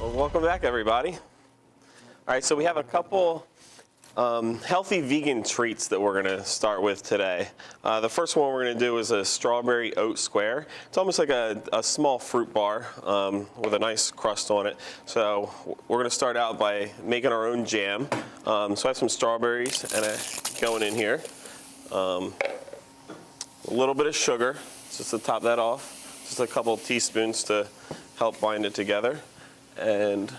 Well, welcome back, everybody. All right, so we have a couple healthy vegan treats that we're going to start with today. The first one we're going to do is a strawberry oat square. It's almost like a small fruit bar with a nice crust on it. So we're going to start out by making our own jam. So I have some strawberries and going in here. A little bit of sugar, just to top that off. Just a couple teaspoons to help bind it together. And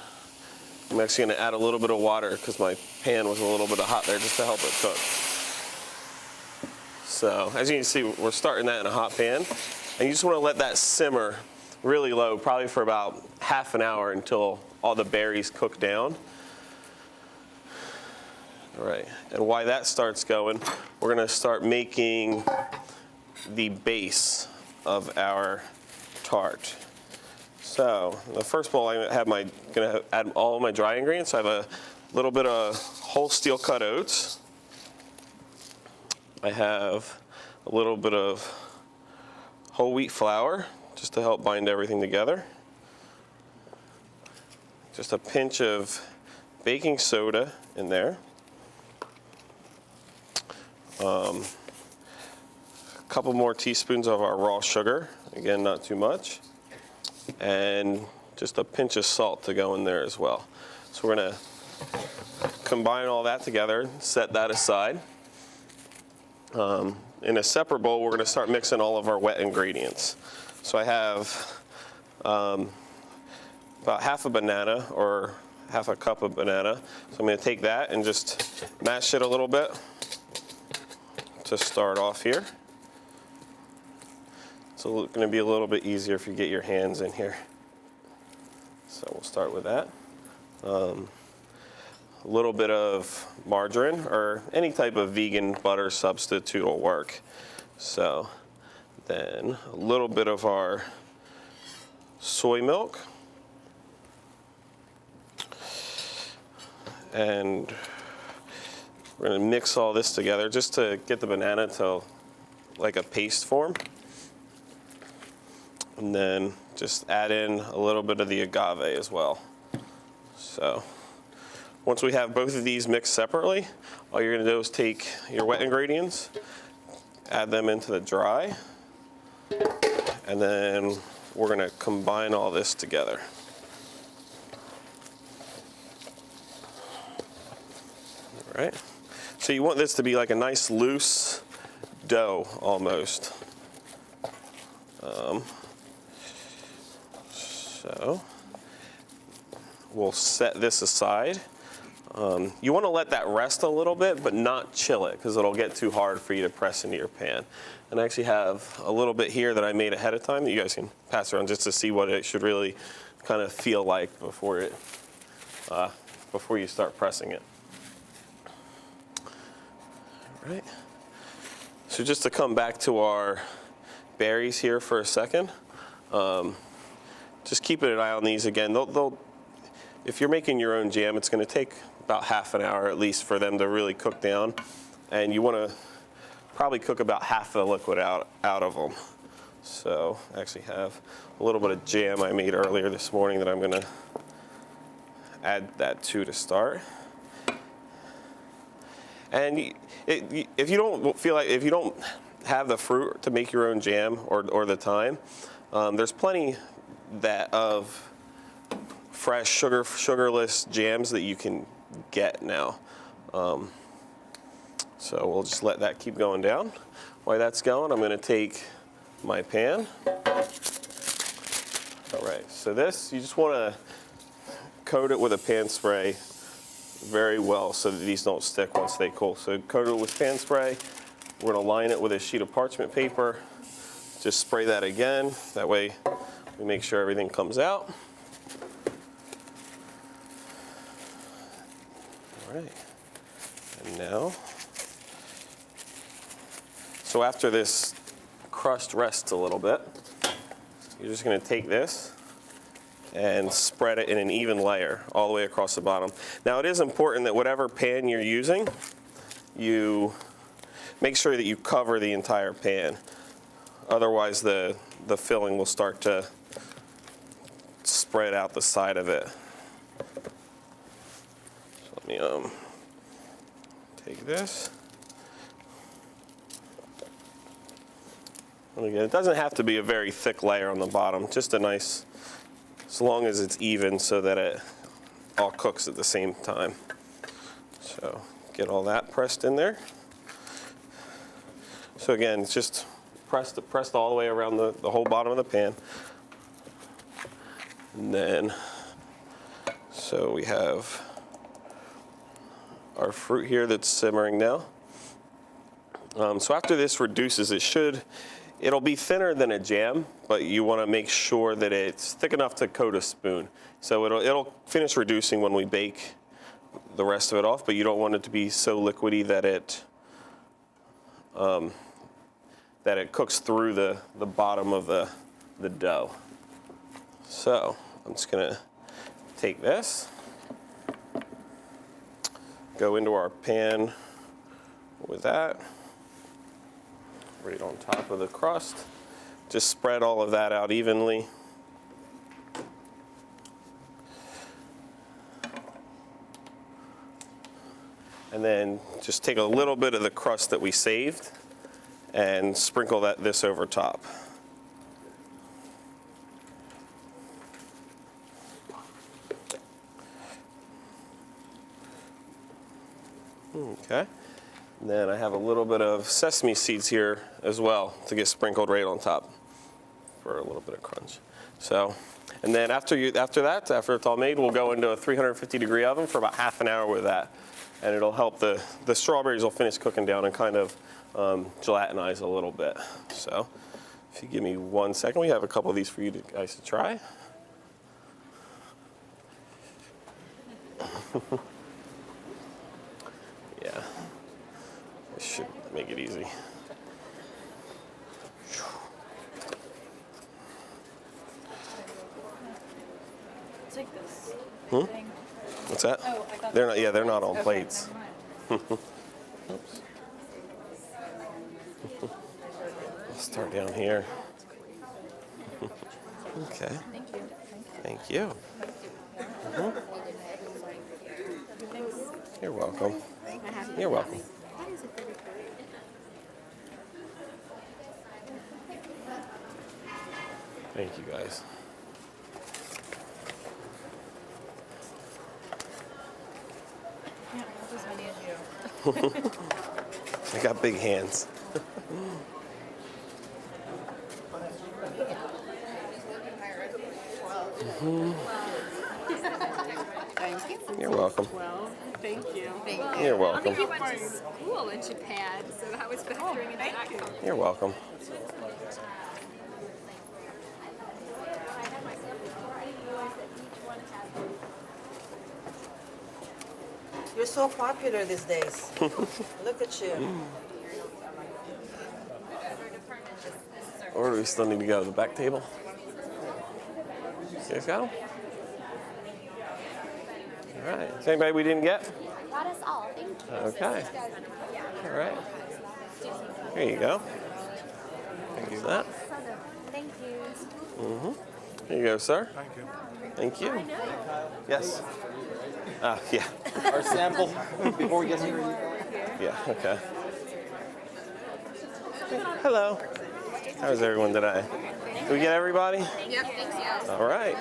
I'm actually going to add a little bit of water because my pan was a little bit hot there just to help it cook. So as you can see, we're starting that in a hot pan. And you just want to let that simmer really low, probably for about half an hour until all the berries cook down. All right, and while that starts going, we're going to start making the base of our tart. So the first bowl, I'm going to add all of my dry ingredients. I have a little bit of whole steel cut oats. I have a little bit of whole wheat flour, just to help bind everything together. Just a pinch of baking soda in there. A couple more teaspoons of our raw sugar. Again, not too much. And just a pinch of salt to go in there as well. So we're going to combine all that together, set that aside. In a separate bowl, we're going to start mixing all of our wet ingredients. So I have about half a banana, or half a cup of banana. So I'm going to take that and just mash it a little bit to start off here. It's going to be a little bit easier if you get your hands in here. So we'll start with that. A little bit of margarine or any type of vegan butter substitute will work. So then a little bit of our soy milk. And we're going to mix all this together just to get the banana to like a paste form. And then just add in a little bit of the agave as well. So once we have both of these mixed separately, all you're going to do is take your wet ingredients, add them into the dry, and then we're going to combine all this together. All right. So you want this to be like a nice loose dough almost. So we'll set this aside. You want to let that rest a little bit, but not chill it, because it'll get too hard for you to press into your pan. And I actually have a little bit here that I made ahead of time that you guys can pass around just to see what it should really kind of feel like before you start pressing it. All right. So just to come back to our berries here for a second. Just keeping an eye on these again. If you're making your own jam, it's going to take about half an hour at least for them to really cook down. And you want to probably cook about half the liquid out of them. So I actually have a little bit of jam I made earlier this morning that I'm going to add that to start. And if you don't have the fruit to make your own jam or the time, there's plenty of fresh sugarless jams that you can get now. So we'll just let that keep going down. While that's going, I'm going to take my pan. All right, so this, you just want to coat it with a pan spray very well so that these don't stick once they cool. So coat it with pan spray. We're going to line it with a sheet of parchment paper. Just spray that again. That way we make sure everything comes out. All right. And now, so after this crust rests a little bit, you're just going to take this and spread it in an even layer all the way across the bottom. Now it is important that whatever pan you're using, you make sure that you cover the entire pan. Otherwise the filling will start to spread out the side of it me take this. And again, it doesn't have to be a very thick layer on the bottom, just a nice, as long as it's even so that it all cooks at the same time. So get all that pressed in there. So again, it's just pressed all the way around the whole bottom of the pan. And then, so we have our fruit here that's simmering now. So after this reduces, it'll be thinner than a jam, but you want to make sure that it's thick enough to coat a spoon. So it'll finish reducing when we bake the rest of it off, but you don't want it to be so liquidy that it cooks through the bottom of the dough. So I'm just gonna take this, go into our pan with that, right on top of the crust. Just spread all of that out evenly. And then just take a little bit of the crust that we saved and sprinkle this over top. Okay. And then I have a little bit of sesame seeds here as well to get sprinkled right on top for a little bit of crunch. So, and then after it's all made, we'll go into a 350-degree oven for about half an hour with that. And it'll help the strawberries will finish cooking down and kind of gelatinize a little bit. So if you give me 1 second, we have a couple of these for you guys to try. Yeah, this should make it easy. Take this. What's that? Oh, I thought They're not. Yeah, they're not on okay, plates. never mind. Oops. I'll start down here. Okay. Thank you. Thank you. Mhm. You're welcome. You're welcome. Thank you, guys. Yeah, that's as many as you. I got big hands. Thank you. You're welcome. Well, thank you. You're welcome. You went to school in Japan, so that was factoring into that. You're welcome. You're so popular these days. Look at you. Or do we still need to go to the back table? You guys got them? All right. Is anybody we didn't get? Got us all. Thank you. Okay. All right. Here you go. Use that. Thank you. Here you go, sir. Thank you. Yes. Yeah. Our sample before we get here. Yeah. Okay. Hello. How's everyone today? Did we get everybody? Yep, thanks, All right.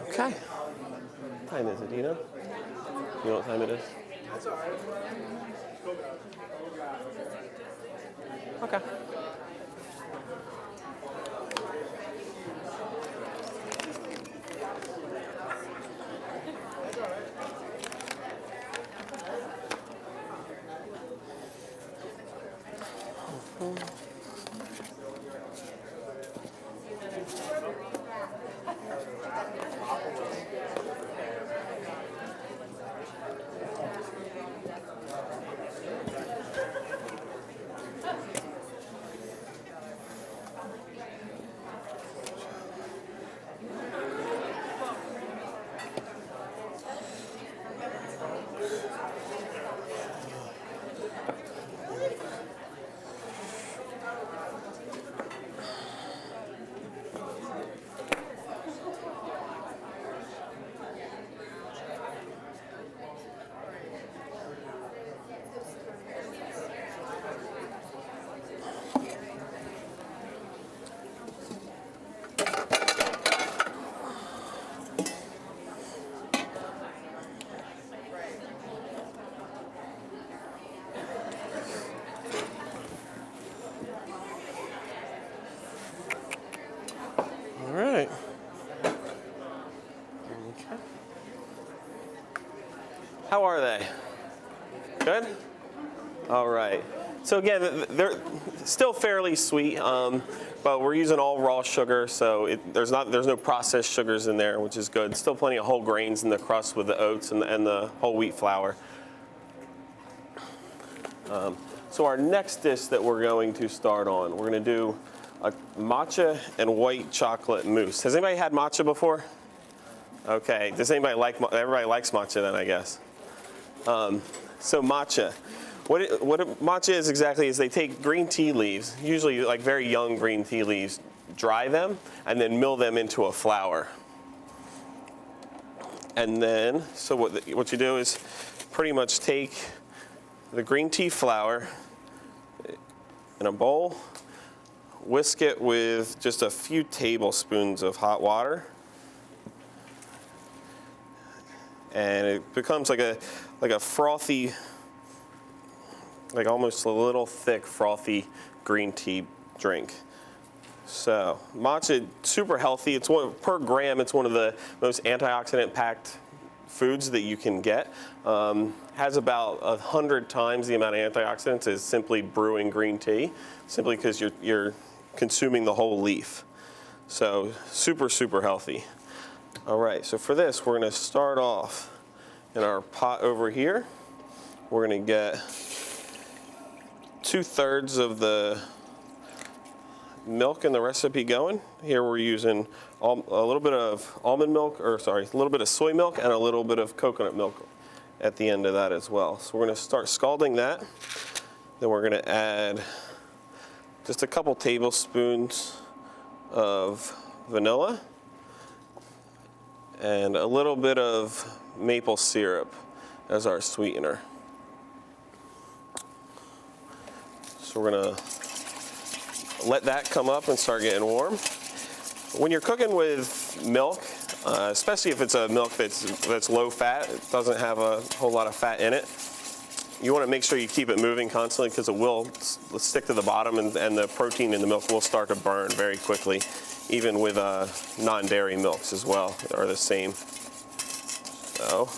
Okay. What time is it? Do you know? You know what time it is? Okay. All right. Okay. How are they? Good? All right. So again, they're still fairly sweet, but we're using all raw sugar, so there's no processed sugars in there, which is good. Still plenty of whole grains in the crust with the oats and the whole wheat flour. So our next dish that we're going to start on, we're going to do a matcha and white chocolate mousse. Has anybody had matcha before? Okay. Does anybody like? Everybody likes matcha then, I guess. So matcha. What matcha is exactly is they take green tea leaves, usually like very young green tea leaves, dry them, and then mill them into a flour. And then, so what you do is pretty much take the green tea flour in a bowl, whisk it with just a few tablespoons of hot water, and it becomes like a frothy, like almost a little thick frothy green tea drink. So matcha, super healthy. It's per gram. It's one of the most antioxidant-packed foods that you can get. Has about 100 times the amount of antioxidants as simply brewing green tea, simply because you're consuming the whole leaf. So super, super healthy. All right, so for this, we're gonna start off in our pot over here. We're gonna get 2/3 of the milk in the recipe going. Here we're using a little bit of almond milk, a little bit of soy milk and a little bit of coconut milk at the end of that as well. So we're gonna start scalding that. Then we're gonna add just a couple tablespoons of vanilla and a little bit of maple syrup as our sweetener. So we're gonna let that come up and start getting warm. When you're cooking with milk, especially if it's a milk that's low fat, it doesn't have a whole lot of fat in it, you want to make sure you keep it moving constantly because it will stick to the bottom and the protein in the milk will start to burn very quickly, even with non-dairy milks as well are the same. So,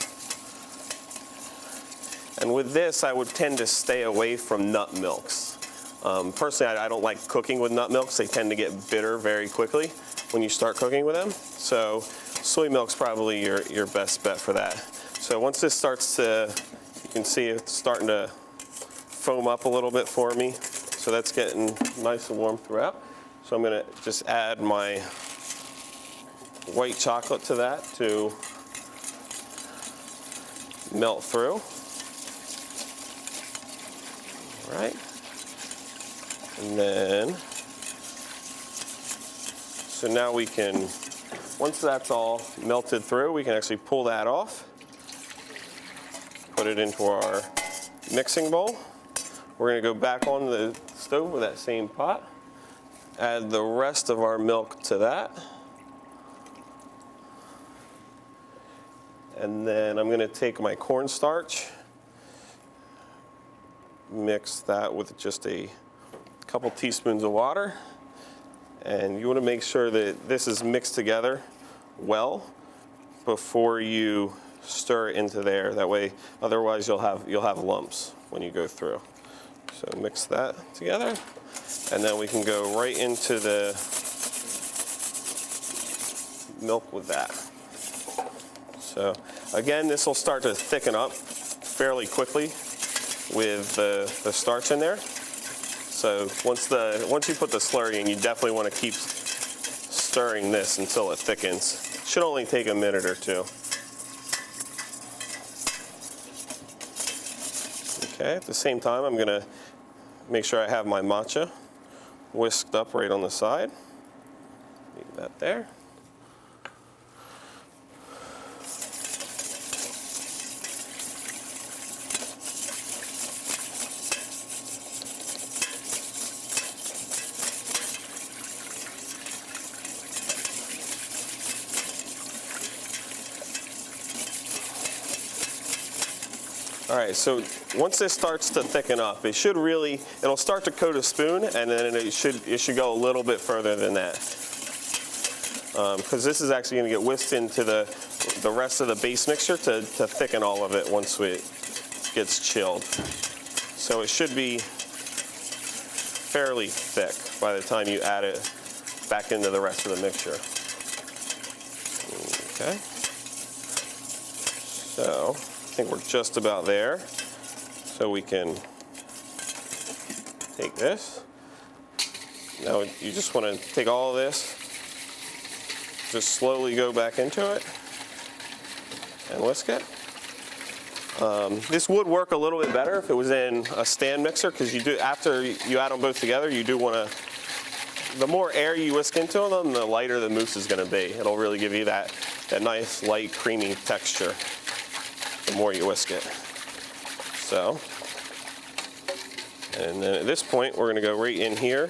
and with this, I would tend to stay away from nut milks. Personally, I don't like cooking with nut milks. They tend to get bitter very quickly when you start cooking with them. So soy milk's probably your best bet for that. So once this starts to, you can see it's starting to foam up a little bit for me. So that's getting nice and warm throughout. So I'm gonna just add my white chocolate to that to melt through. All right. And then, so now we can, once that's all melted through, we can actually pull that off, put it into our mixing bowl. We're gonna go back on the stove with that same pot, add the rest of our milk to that. And then I'm gonna take my cornstarch, mix that with just a couple teaspoons of water, and you want to make sure that this is mixed together well before you stir it into there. That way, otherwise you'll have lumps when you go through. So mix that together, and then we can go right into the milk with that. So again, this will start to thicken up fairly quickly with the starch in there. So once you put the slurry in, you definitely want to keep stirring this until it thickens. It should only take a minute or two. Okay, at the same time, I'm gonna make sure I have my matcha whisked up right on the side. Leave that there. All right, so once this starts to thicken up, it'll start to coat a spoon, and then it should go a little bit further than that. because this is actually going to get whisked into the rest of the base mixture to thicken all of it once it gets chilled. So it should be fairly thick by the time you add it back into the rest of the mixture. Okay. So I think we're just about there. So we can take this. Now you just want to take all of this, just slowly go back into it and whisk it. This would work a little bit better if it was in a stand mixer, because you do, after you add them both together, you do want to, the more air you whisk into them, the lighter the mousse is going to be. It'll really give you that nice, light, creamy texture the more you whisk it. So, and then at this point, we're going to go right in here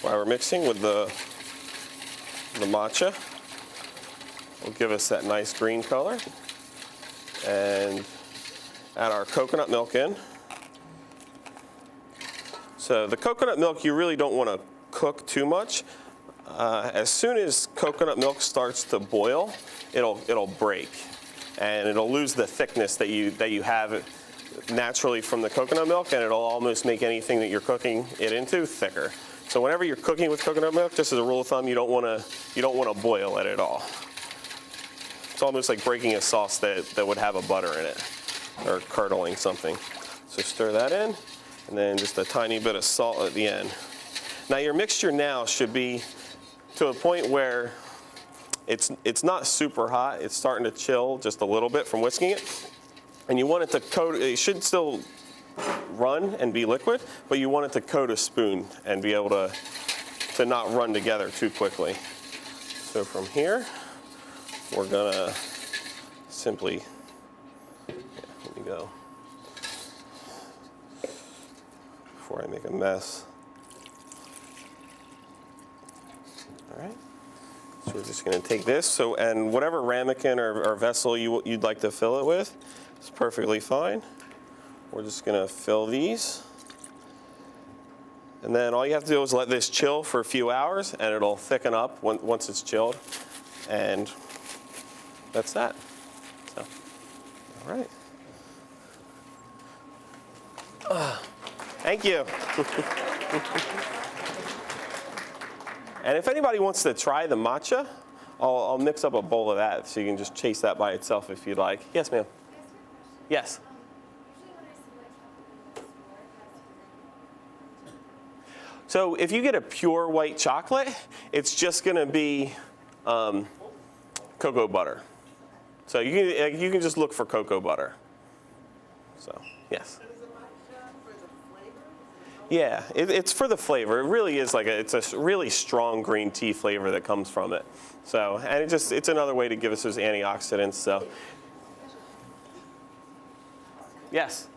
while we're mixing with the matcha. Will give us that nice green color. And add our coconut milk in. So the coconut milk, you really don't want to cook too much. As soon as coconut milk starts to boil, it'll break, and it'll lose the thickness that you have naturally from the coconut milk, and it'll almost make anything that you're cooking it into thicker. So whenever you're cooking with coconut milk, just as a rule of thumb, you don't want to boil it at all. It's almost like breaking a sauce that would have a butter in it, or curdling something. So stir that in, and then just a tiny bit of salt at the end. Now your mixture now should be to a point where it's not super hot. It's starting to chill just a little bit from whisking it. And you want it to coat, it should still run and be liquid, but you want it to coat a spoon and be able to not run together too quickly. So from here, we're gonna simply, let me go, before I make a mess. All right, so we're just gonna take this, and whatever ramekin or vessel you'd like to fill it with, it's perfectly fine. We're just gonna fill these. And then all you have to do is let this chill for a few hours, and it'll thicken up once it's chilled. And that's that. So, all right. Thank you. And if anybody wants to try the matcha, I'll mix up a bowl of that so you can just chase that by itself if you'd like. Yes, ma'am. Yes. So if you get a pure white chocolate, it's just going to be cocoa butter. So you can just look for cocoa butter. So, yes. Yeah, it's for the flavor. It really is it's a really strong green tea flavor that comes from it. So, and it's another way to give us those antioxidants. So, yes.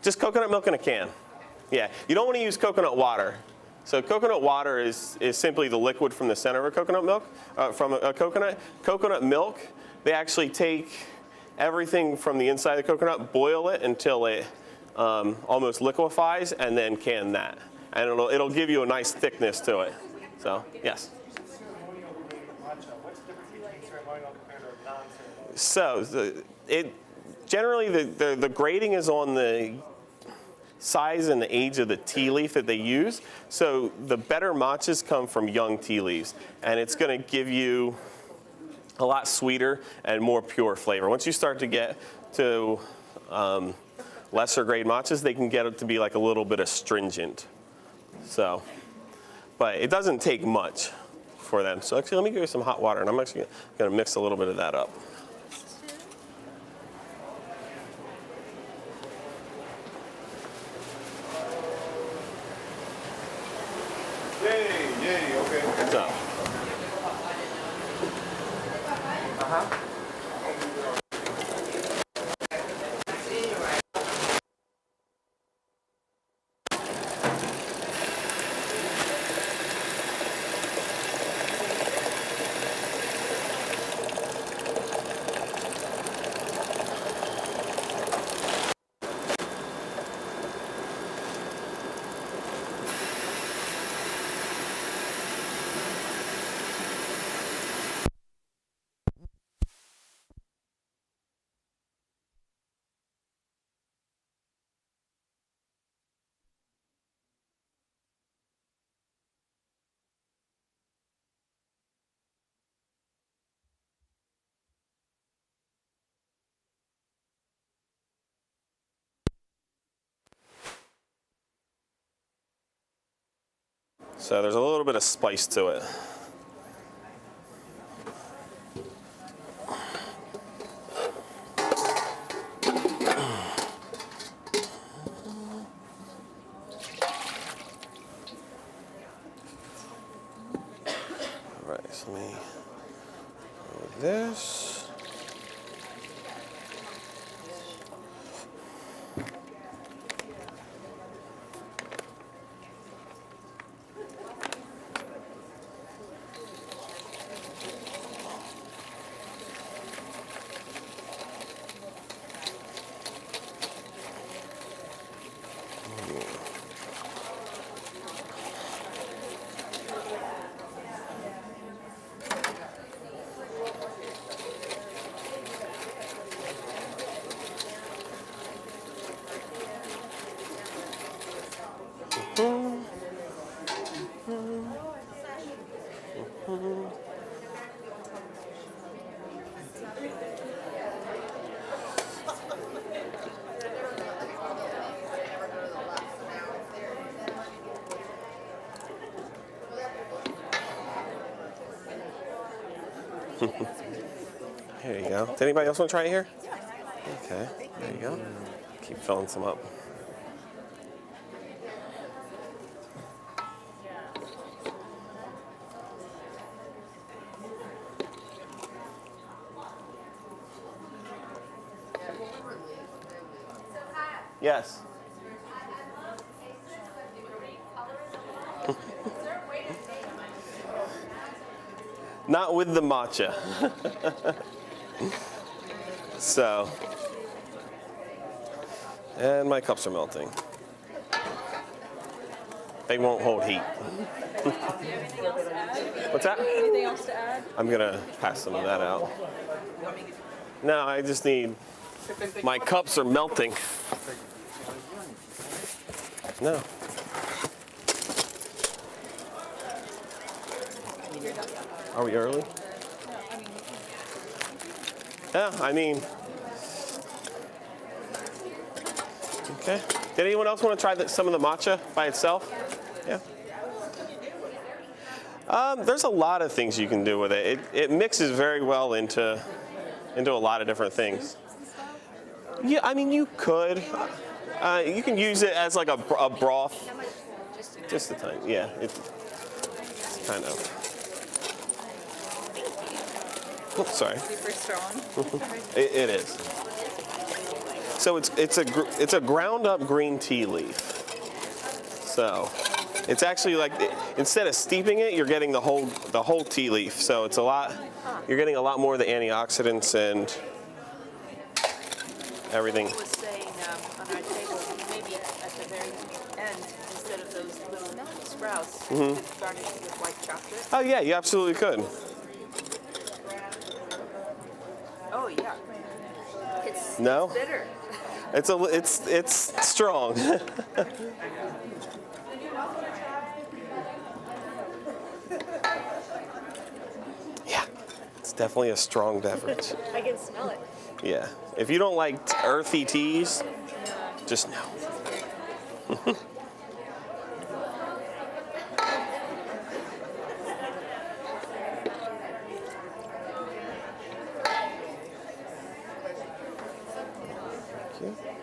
Just coconut milk in a can. Yeah, you don't want to use coconut water. So coconut water is simply the liquid from the center of a coconut milk, from a coconut. Coconut milk, they actually take everything from the inside of the coconut, boil it until it almost liquefies, and then can that. And it'll give you a nice thickness to it. So, yes. So generally the grading is on the size and the age of the tea leaf that they use. So the better matchas come from young tea leaves, and it's going to give you a lot sweeter and more pure flavor. Once you start to get to lesser grade matchas, they can get it to be like a little bit astringent. So, but it doesn't take much for them. So actually, let me give you some hot water, and I'm actually going to mix a little bit of that up. Yay, okay. What's up? So there's a little bit of spice to it. All right, so let me do this. Here you go. Does anybody else want to try it here? Okay, there you go. Keep filling some up. Yes. Not with the matcha. So, and my cups are melting. They won't hold heat. What's that? Anything else to add? I'm gonna pass some of that out. No, I just need, my cups are melting. No. Are we early? Yeah, I mean. Okay. Did anyone else want to try some of the matcha by itself? Yeah. There's a lot of things you can do with it. It mixes very well into a lot of different things. Yeah, I mean you could. You can use it as like a broth. Just a tiny. Yeah, it's kind of. Oops, sorry. Super strong. It is. So it's a ground up green tea leaf. So it's actually like instead of steeping it, you're getting the whole tea leaf. So it's a lot. You're getting a lot more of the antioxidants and everything. I was saying on our table, maybe at the very end, instead of those little sprouts, you could garnish it with white chocolate. Oh yeah, you absolutely could. Oh yeah. It's No? bitter. It's strong. Yeah, it's definitely a strong beverage. I can smell it. Yeah, if you don't like earthy teas, just no. Thank you.